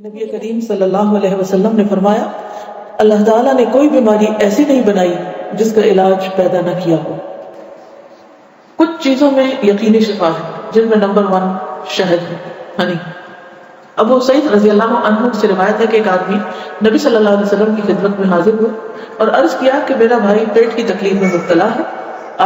نبی کریم صلی اللہ علیہ وسلم نے فرمایا، اللہ تعالیٰ نے کوئی بیماری ایسی نہیں بنائی جس کا علاج پیدا نہ کیا ہو۔ کچھ چیزوں میں یقینی شفا ہے، جن میں نمبر 1 شہد ہے، ہنی۔ ابو سعید رضی اللہ عنہ سے روایت ہے کہ ایک آدمی نبی صلی اللہ علیہ وسلم کی خدمت میں حاضر ہوئے اور عرض کیا کہ میرا بھائی پیٹ کی تکلیف میں مبتلا ہے۔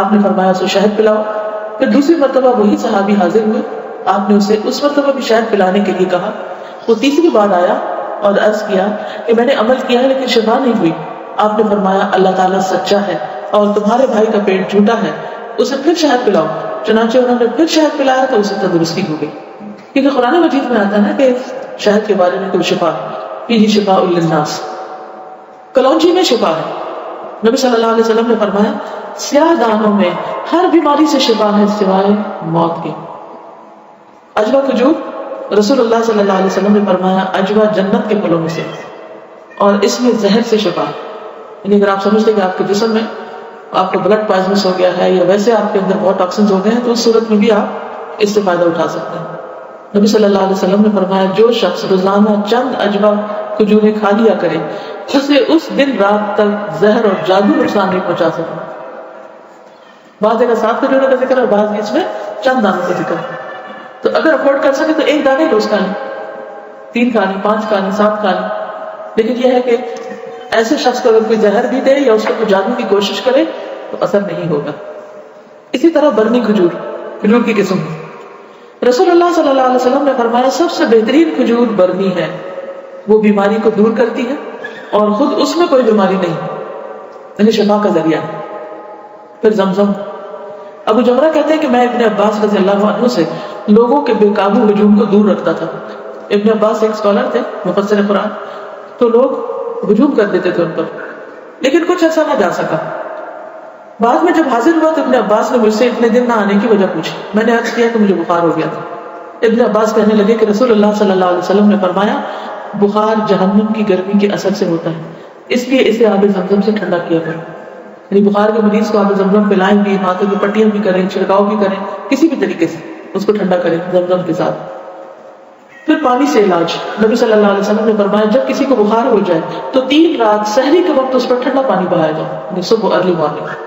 آپ نے فرمایا اسے شہد پلاؤ۔ پھر دوسری مرتبہ وہی صحابی حاضر ہوئے، آپ نے اسے اس مرتبہ بھی شہد پلانے کے لیے کہا۔ وہ تیسری بار آیا اور عرض کیا کہ میں نے عمل کیا ہے لیکن شفا نہیں ہوئی۔ آپ نے فرمایا اللہ تعالیٰ سچا ہے اور تمہارے بھائی کا پیٹ جھوٹا ہے، اسے پھر شہد پلاؤ۔ چنانچہ انہوں نے پھر شہد پلایا تو اسے تندرستی ہو گئی۔ کیونکہ قرآن مجید میں آتا ہے کہ شہد کے بارے میں کوئی شفا فیہ شفاء للناس، کلونجی میں شفا ہے۔ نبی صلی اللہ علیہ وسلم نے فرمایا سیاہ دانوں میں ہر بیماری سے شفا ہے سوائے موت کے۔ اجوا کھجور، رسول اللہ صلی اللہ علیہ وسلم نے فرمایا اجوا جنت کے پھلوں میں سے اور اس میں زہر سے شفا ہے۔ یعنی اگر آپ سمجھتے کہ آپ کے جسم میں آپ کا بلڈ پوائزنس ہو گیا ہے یا ویسے آپ کے اندر بہت ٹاکسنز ہو گئے ہیں تو اس صورت میں بھی آپ اس سے فائدہ اٹھا سکتے ہیں۔ نبی صلی اللہ علیہ وسلم نے فرمایا جو شخص روزانہ چند اجوا کھجوریں کھا لیا کرے اسے اس دن رات تک زہر اور جادو نقصان نہیں پہنچا سکتا۔ بعض جگہ 7 کھجوروں کا ذکر اور بعض اس میں چند دانوں کا ذکر ہے۔ تو اگر افورڈ کر سکے تو 1 دانے روز کھا لیں، 3 کھا لیں، 5 کھا لیں، 7 کھا لیں۔ لیکن یہ ہے کہ ایسے شخص کو اگر کوئی زہر بھی دے یا اس کو کوئی جادو کی کوشش کرے تو اثر نہیں ہوگا۔ اسی طرح برنی کھجور کی قسم ہے۔ رسول اللہ صلی اللہ علیہ وسلم نے فرمایا سب سے بہترین کھجور برنی ہے، وہ بیماری کو دور کرتی ہے اور خود اس میں کوئی بیماری نہیں، یعنی شفا کا ذریعہ ہے۔ پھر زمزم۔ ابو جمرہ کہتے ہیں کہ میں ابن عباس رضی اللہ عنہ سے لوگوں کے بے قابو ہجوم کو دور رکھتا تھا۔ ابن عباس ایک اسکالر تھے، مفسر قرآن، تو لوگ ہجوم کر دیتے تھے ان پر، لیکن کچھ ایسا نہ جا سکا۔ بعد میں جب حاضر ہوا تو ابن عباس نے مجھ سے اتنے دن نہ آنے کی وجہ پوچھی۔ میں نے عرض کیا کہ مجھے بخار ہو گیا تھا۔ ابن عباس کہنے لگے کہ رسول اللہ صلی اللہ علیہ وسلم نے فرمایا بخار جہنم کی گرمی کے اثر سے ہوتا ہے، اس لیے اسے آب زمزم سے ٹھنڈا کیا کرو۔ یعنی بخار کے مریض کو آب زمزم پلائیں بھی، ہاتھوں کی پٹیاں بھی کریں، چھڑکاؤ بھی کریں، کسی بھی طریقے سے اس کو ٹھنڈا کریں زمزم کے ساتھ۔ پھر پانی سے علاج۔ نبی صلی اللہ علیہ وسلم نے فرمایا جب کسی کو بخار ہو جائے تو 3 رات سحری کے وقت اس پر ٹھنڈا پانی بہایا جائے، یعنی صبح ارلی مارننگ۔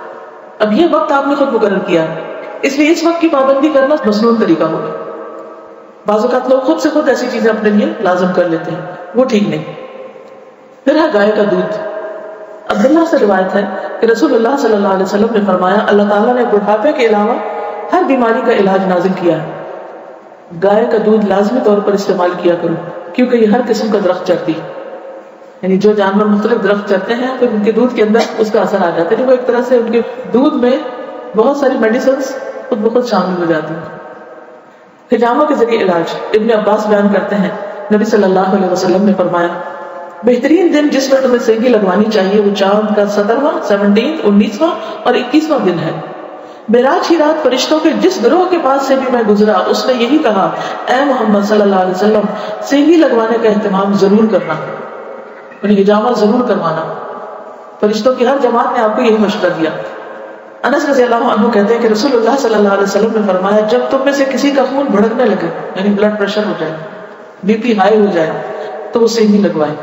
اب یہ وقت آپ نے خود مقرر کیا ہے، اس لیے اس وقت کی پابندی کرنا مسنون طریقہ ہوگا۔ بعض اوقات لوگ خود سے خود ایسی چیزیں اپنے لیے لازم کر لیتے ہیں، وہ ٹھیک نہیں۔ پھر ہے گائے کا دودھ۔ عبداللہ سے روایت ہے کہ رسول اللہ صلی اللہ علیہ وسلم نے فرمایا اللہ تعالیٰ نے بڑھاپے کے علاوہ ہر بیماری کا علاج نازل کیا ہے، گائے کا دودھ لازمی طور پر استعمال کیا کرو کیونکہ یہ ہر قسم کا درخت چرتی ہے۔ یعنی جو جانور مختلف درخت چرتے ہیں پھر ان کے دودھ کے اندر اس کا اثر آ جاتا ہے، وہ ایک طرح سے ان کے دودھ میں بہت ساری میڈیسنز خود بخود شامل ہو جاتی ہیں۔ حجاموں کے ذریعے علاج۔ ابن عباس بیان کرتے ہیں نبی صلی اللہ علیہ وسلم نے فرمایا بہترین دن جس میں تمہیں سینگی لگوانی چاہیے وہ چاند کا 17واں، 19واں اور 21واں دن ہے۔ معراج کی رات فرشتوں کے جس گروہ کے پاس سے بھی میں گزرا اس نے یہی کہا اے محمد صلی اللہ علیہ وسلم سینگی لگوانے کا اہتمام ضرور کرنا، یعنی حجامہ ضرور کروانا۔ فرشتوں کی ہر جماعت نے آپ کو یہی مشورہ دیا۔ انس رضی اللہ عنہ کہتے ہیں کہ رسول اللہ صلی اللہ علیہ وسلم نے فرمایا جب تم میں سے کسی کا خون بھڑکنے لگے، یعنی بلڈ پریشر ہو جائے، بی پی ہائی ہو جائے، تو وہ سینگی لگوائے،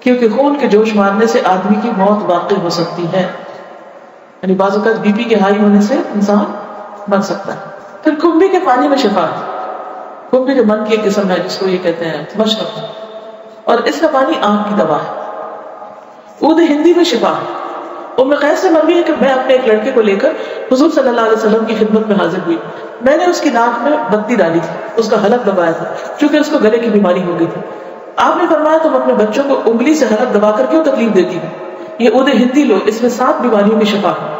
کیونکہ خون کے جوش مارنے سے آدمی کی موت واقع ہو سکتی ہے۔ یعنی بعض اوقات بی پی کے ہائی ہونے سے انسان مر سکتا ہے۔ پھر کمبی کے پانی میں شفا۔ کمبی جو من کی ایک قسم ہے جس کو یہ کہتے ہیں مشرب، اور اس کا پانی آنکھ کی دوا ہے۔ عود ہندی میں شفا۔ ام قیس سے مروی ہے کہ میں اپنے ایک لڑکے کو لے کر حضور صلی اللہ علیہ وسلم کی خدمت میں حاضر ہوئی۔ میں نے اس کی ناک میں بتی ڈالی تھی، اس کا حلق دبایا تھا چونکہ اس کو گلے کی بیماری ہو گئی تھی۔ آپ نے فرمایا تم اپنے بچوں کو انگلی سے حلق دبا کر کیوں تکلیف دیتی ہو؟ یہ عود ہندی لو، اس میں 7 بیماریوں کی شفا ہے۔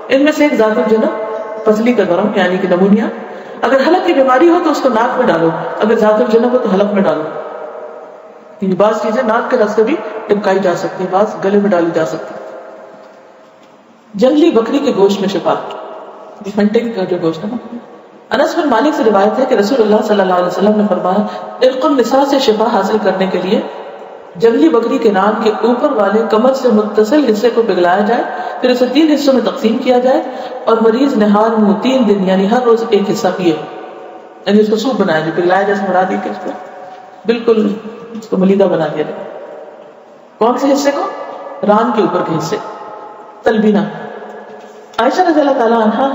ان میں سے ایک ذات الجنب، پسلی کا ورم یعنی کہ نمونیا۔ اگر حلق کی بیماری ہو تو اس کو ناک میں ڈالو، اگر ذات الجنب ہو تو حلق میں ڈالو۔ یعنی بعض چیزیں ناک کے راستے بھی ٹپکائی جا سکتی ہیں، بعض گلے میں ڈالی جا سکتی ہیں۔ جنگلی بکری کے گوشت میں شفا، ہنٹنگ کا جو گوشت ہے نا۔ انس بن مالک سے روایت ہے کہ رسول اللہ صلی اللہ علیہ وسلم نے فرمایا عرق النساء سے شفا حاصل کرنے کے لیے جنگلی بکری کے نام کے اوپر والے کمر سے متصل حصے کو پگھلایا جائے، پھر اسے 3 حصوں میں تقسیم کیا جائے اور مریض نہار منہ 3 دن یعنی ہر روز ایک حصہ پیے، یعنی اس کو سوپ بنایا جائے، پگھلایا جائے، مراد ہے کہ اس کو بالکل اس کو ملیدہ بنا دیا گیا. کون سے حصے کو؟ ران کے اوپر کے حصے. تلبینہ. عائشہ رضی اللہ تعالیٰ عنہ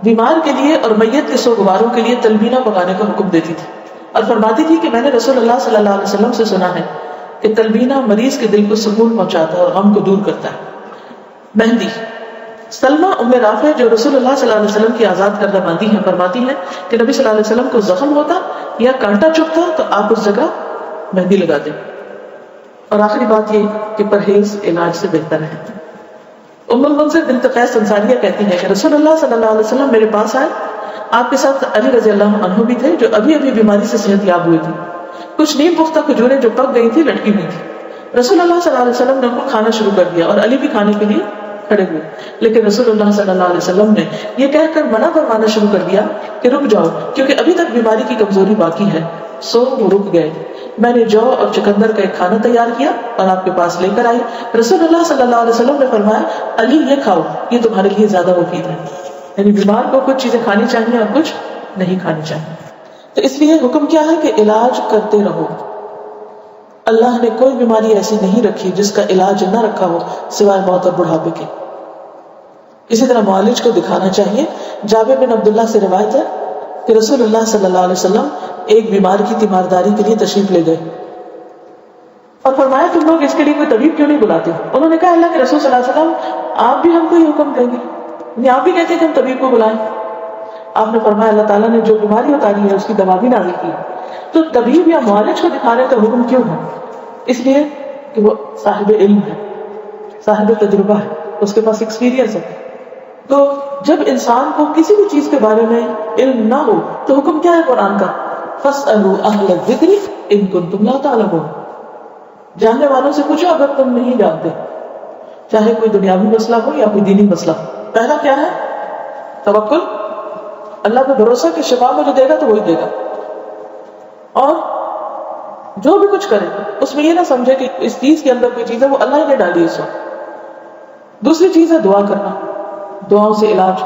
بیمار کے لیے اور میت کے سوگواروں کے لیے تلبینہ پکانے کا حکم دیتی تھی اور فرماتی تھی کہ میں نے رسول اللہ صلی اللہ علیہ وسلم سے سنا ہے کہ تلبینہ مریض کے دل کو سکون پہنچاتا ہے اور غم کو دور کرتا ہے. مہندی. سلمہ ام رافع جو رسول اللہ صلی اللہ علیہ وسلم کی آزاد کردہ باندی ہیں فرماتی ہیں کہ نبی صلی اللہ علیہ وسلم کو زخم ہوتا یا کانٹا چبھتا تو آپ اس جگہ مہندی لگا دیں. اور آخری بات یہ کہ پرہیز علاج سے بہتر ہے. ام المنذر بنت قیس انصاریہ کہتی ہیں کہ رسول اللہ صلی اللہ علیہ وسلم میرے پاس آئے. آپ کے ساتھ علی رضی اللہ عنہ بھی تھے جو ابھی ابھی بیماری سے صحت یاب ہوئے تھے. کچھ نیم پختہ کھجوریں جو پک گئی تھی لٹکی ہوئی تھی. رسول اللہ صلی اللہ علیہ وسلم نے ان کو کھانا شروع کر دیا اور علی بھی کھانے کے لیے کھڑے ہوئے. لیکن رسول اللہ صلی اللہ علیہ وسلم نے یہ کہہ کر منع فرمانا شروع کر دیا کہ رک جاؤ کیونکہ ابھی تک بیماری کی کمزوری باقی ہے. سو وہ رک گئے. میں نے جو اور چکندر کا ایک کھانا تیار کیا اور آپ کے پاس لے کر آئی. رسول اللہ صلی اللہ علیہ وسلم نے فرمایا علی یہ کھاؤ یہ تمہارے لیے زیادہ مفید ہے. یعنی بیمار کو کچھ چیزیں کھانی چاہیے اور کچھ نہیں کھانی چاہیے. تو اس لیے حکم کیا ہے کہ علاج کرتے رہو. اللہ نے کوئی بیماری ایسی نہیں رکھی جس کا علاج نہ رکھا ہو سوائے موت اور بڑھاپے کے. اسی طرح معالج کو دکھانا چاہیے. جابر بن عبداللہ سے روایت ہے کہ رسول اللہ صلی اللہ علیہ وسلم ایک بیمار کی تیمارداری کے لیے تشریف لے گئے اور فرمایا تم لوگ اس کے لیے کوئی طبیب کیوں نہیں بلاتے؟ انہوں نے کہا اللہ کے رسول صلی اللہ علیہ وسلم آپ بھی ہم کو یہ حکم دیں گے، یعنی آپ بھی کہتے ہیں کہ ہم طبیب کو بلائیں. آپ نے فرمایا اللہ تعالیٰ نے جو بیماری اتاری ہے اس کی دوا بھی نازل کی. تو طبیب یا معالج کو دکھانے کا حکم کیوں ہے؟ اس لیے کہ وہ صاحب علم ہے، صاحب تجربہ ہے، اس کے پاس ایکسپیرینس ہے. تو جب انسان کو کسی بھی چیز کے بارے میں علم نہ ہو تو حکم کیا ہے قرآن کا؟ فَاسْأَلُوا أَهْلَ الذِّكْرِ إِن كُنتُمْ لَا تَعْلَمُونَ. جاننے والوں سے پوچھو اگر تم نہیں جانتے، چاہے کوئی دنیاوی مسئلہ ہو یا کوئی دینی مسئلہ. پہلا کیا ہے؟ توکل، اللہ پہ بھروسہ کہ شفا مجھے دے گا تو وہی دے گا. اور جو بھی کچھ کرے اس میں یہ نہ سمجھے کہ اس چیز کے اندر کوئی چیز ہے وہ اللہ نے ڈالی اس وقت. دوسری چیز ہے دعا کرنا، دعاؤں سے علاج.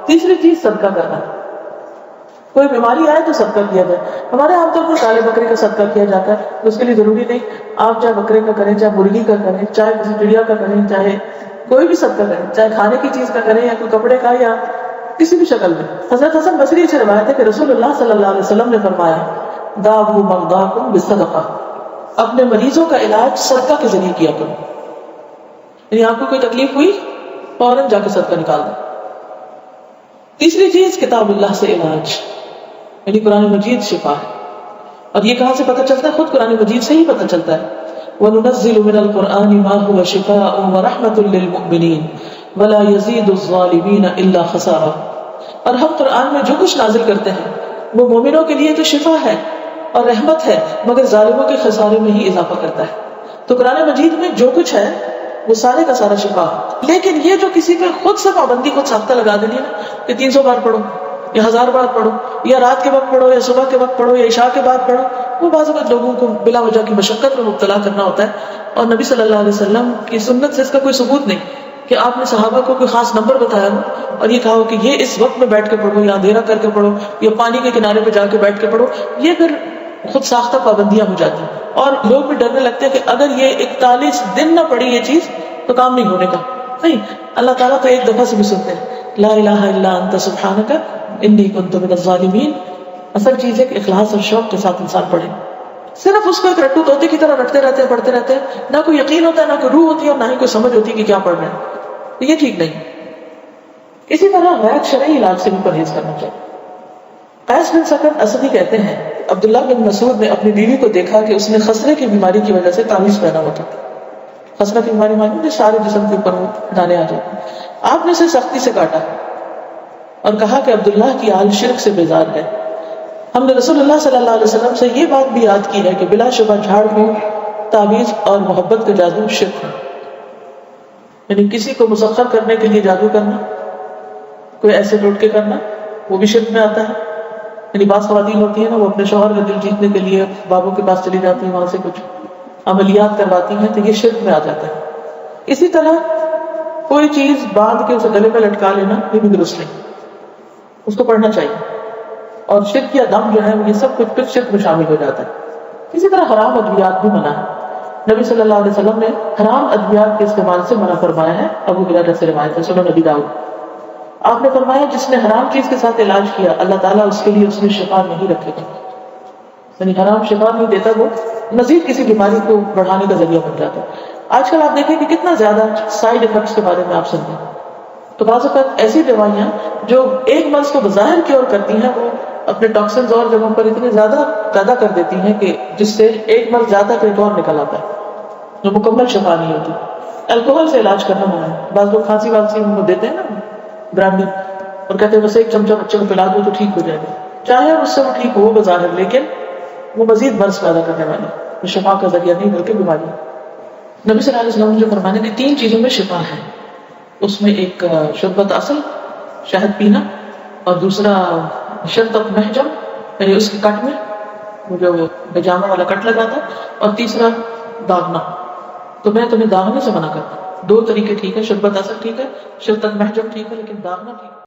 تیسری چیز صدقہ کرنا. کوئی بیماری آئے تو صدقہ کیا جائے. ہمارے عام طور پر کالے بکرے کا صدقہ کیا جاتا ہے، تو اس کے لیے ضروری نہیں آپ چاہے بکرے کا کریں، چاہے مرغی کا کریں، چاہے کسی چڑیا کا کریں، چاہے کوئی بھی صدقہ کریں، چاہے کھانے کی چیز کا کریں یا کوئی کپڑے کا یا کسی بھی شکل میں. حضرت حسن بصری سے روایت ہے کہ رسول اللہ صلی اللہ علیہ وسلم نے فرمایا داؤوا مرضاکم بالصدقہ، اپنے مریضوں کا علاج صدقہ کے ذریعے کیا کرو. یعنی آپ کو کوئی تکلیف ہوئی فوراً جا کے صدقہ نکال دو. تیسری چیز کتاب اللہ سے علاج، یعنی قرآن مجید شفا ہے. اور یہ کہاں سے پتہ چلتا ہے؟ خود قرآن مجید سے ہی پتہ چلتا ہے. وَنُنَزِّلُ مِنَ الْقُرْآنِ مَا هُوَ شِفَاءٌ وَرَحْمَةٌ لِّلْمُؤْمِنِينَ وَلَا يَزِيدُ الظَّالِمِينَ إِلَّا خَسَارًا. اور ہم قرآن میں جو کچھ نازل کرتے ہیں وہ مومنوں کے لیے تو شفا ہے اور رحمت ہے، مگر ظالموں کے خسارے میں ہی اضافہ کرتا ہے. تو قرآن مجید میں جو کچھ ہے وہ سارے کا سارا شفا ہے. لیکن یہ جو کسی پہ خود سے پابندی، خود ساختہ لگا دینی ہے نا کہ 300 بار پڑھو یا 1000 بار پڑھو یا رات کے وقت پڑھو یا صبح کے وقت پڑھو یا عشاء کے بعد پڑھو، وہ بعض اوقات لوگوں کو بلا وجہ کی مشقت میں مبتلا کرنا ہوتا ہے. اور نبی صلی اللہ علیہ وسلم کی سنت سے اس کا کوئی ثبوت نہیں کہ آپ نے صحابہ کو کوئی خاص نمبر بتایا ہو اور یہ کہا ہو کہ یہ اس وقت میں بیٹھ کے پڑھو یا اندھیرا کر کے پڑھو یا پانی کے کنارے پہ جا کے بیٹھ کے پڑھو. یہ پھر خود ساختہ پابندیاں ہو جاتی ہیں اور لوگ بھی ڈرنے لگتے ہیں کہ اگر یہ 41 دن نہ پڑھی یہ چیز تو کام نہیں ہونے کا. نہیں، اللہ تعالیٰ تو ایک دفعہ سے بھی سنتے ہیں لا الہ الا انت سبحانک انی کنت من الظالمین. اصل چیز ہے کہ اخلاص اور شوق کے ساتھ انسان پڑھے. صرف اس کو ایک رٹو طوطے کی طرح رٹتے رہتے ہیں، پڑھتے رہتے ہیں، نہ کوئی یقین ہوتا ہے، نہ کوئی روح ہوتی ہے اور نہ ہی کوئی سمجھ ہوتی ہے کہ کیا پڑھ رہے ہیں. یہ ٹھیک نہیں. اسی طرح غیر شرعی علاج سے بھی پرہیز کرنا چاہیے. قیس بن سکن اسدی کہتے ہیں عبداللہ بن مسعود نے اپنی بیوی کو دیکھا کہ اس نے خسرے کی بیماری کی وجہ سے تعویذ پہنا ہوا تھا. خسرہ کی بیماری مانی جو سارے جسم کے اوپر دانے آ جاتے ہیں. آپ نے اسے سختی سے کاٹا اور کہا کہ عبداللہ کی آل شرک سے بیزار ہے. ہم نے رسول اللہ صلی اللہ علیہ وسلم سے یہ بات بھی یاد کی ہے کہ بلا شبہ جھاڑ پھونک، تعویذ اور محبت کا جادو شرک ہے. یعنی کسی کو مسخر کرنے کے لیے جادو کرنا، کوئی ایسے ٹوٹکے کرنا، وہ بھی شرک میں آتا ہے. یعنی بعض خواتین ہوتی ہیں نا، وہ اپنے شوہر کا دل جیتنے کے لیے بابوں کے پاس چلی جاتی ہیں، وہاں سے کچھ عملیات کرواتی ہیں، تو یہ شرک میں آ جاتا ہے. اسی طرح کوئی چیز باندھ کے اسے گلے پہ لٹکا لینا یہ بھی درست نہیں، اس کو پڑھنا چاہیے. اور شرک یا دم جو ہے یہ سب کچھ شرک میں شامل ہو جاتا ہے. اسی طرح حرام ادویات بھی منع ہے. نبی صلی اللہ علیہ وسلم نے حرام ادویات کے استعمال سے منع فرمایا ہے. ابو ہریرہ سے روایت ہے سنن نبی داؤد. آپ نے فرمایا جس نے حرام چیز کے ساتھ علاج کیا اللہ تعالیٰ اس کے لیے اس میں شفا نہیں رکھے گا. یعنی حرام شفا نہیں دیتا، وہ مزید کسی بیماری کو بڑھانے کا ذریعہ بن جاتا ہے. آج کل آپ دیکھیں کہ کتنا زیادہ سائیڈ افیکٹس کے بارے میں آپ سنتے ہیں. تو بعض اوقات ایسی دوائیاں جو ایک مرض کو بظاہر کیور کرتی ہیں وہ اپنے ٹاکسنز اور جگہوں پر اتنے زیادہ پیدا کر دیتی ہیں کہ جس سے ایک مرض زیادہ ایک اور نکل آتا ہے جو مکمل شفا نہیں ہوتی. الکوہل سے علاج کرنا منع ہے. بعض لوگ کھانسی وانسی ان کو دیتے ہیں نا برانڈی اور کہتے ہیں بس ایک چمچہ بچے کو پلا دو تو ٹھیک ہو جائے گا. چاہے اس سے وہ ٹھیک ہو بظاہر، لیکن وہ مزید مرض پیدا کرنے والی، وہ شفا کا ذریعہ نہیں بلکہ بیماری. نبی صلی اللہ علیہ وسلم نے جو فرمایا کہ 3 چیزوں میں شفا ہے. اس میں ایک شربت اصل شہد پینا، اور دوسرا شرطت محجم یعنی اس کے کٹ میں وہ جو پجامہ والا کٹ لگاتا، اور تیسرا داغنا. تو میں تمہیں داغنے سے منع کرتا ہوں. 2 طریقے ٹھیک ہے، شربت اصل ٹھیک ہے، شرطت محجم ٹھیک ہے، لیکن داغنا ٹھیک ہے.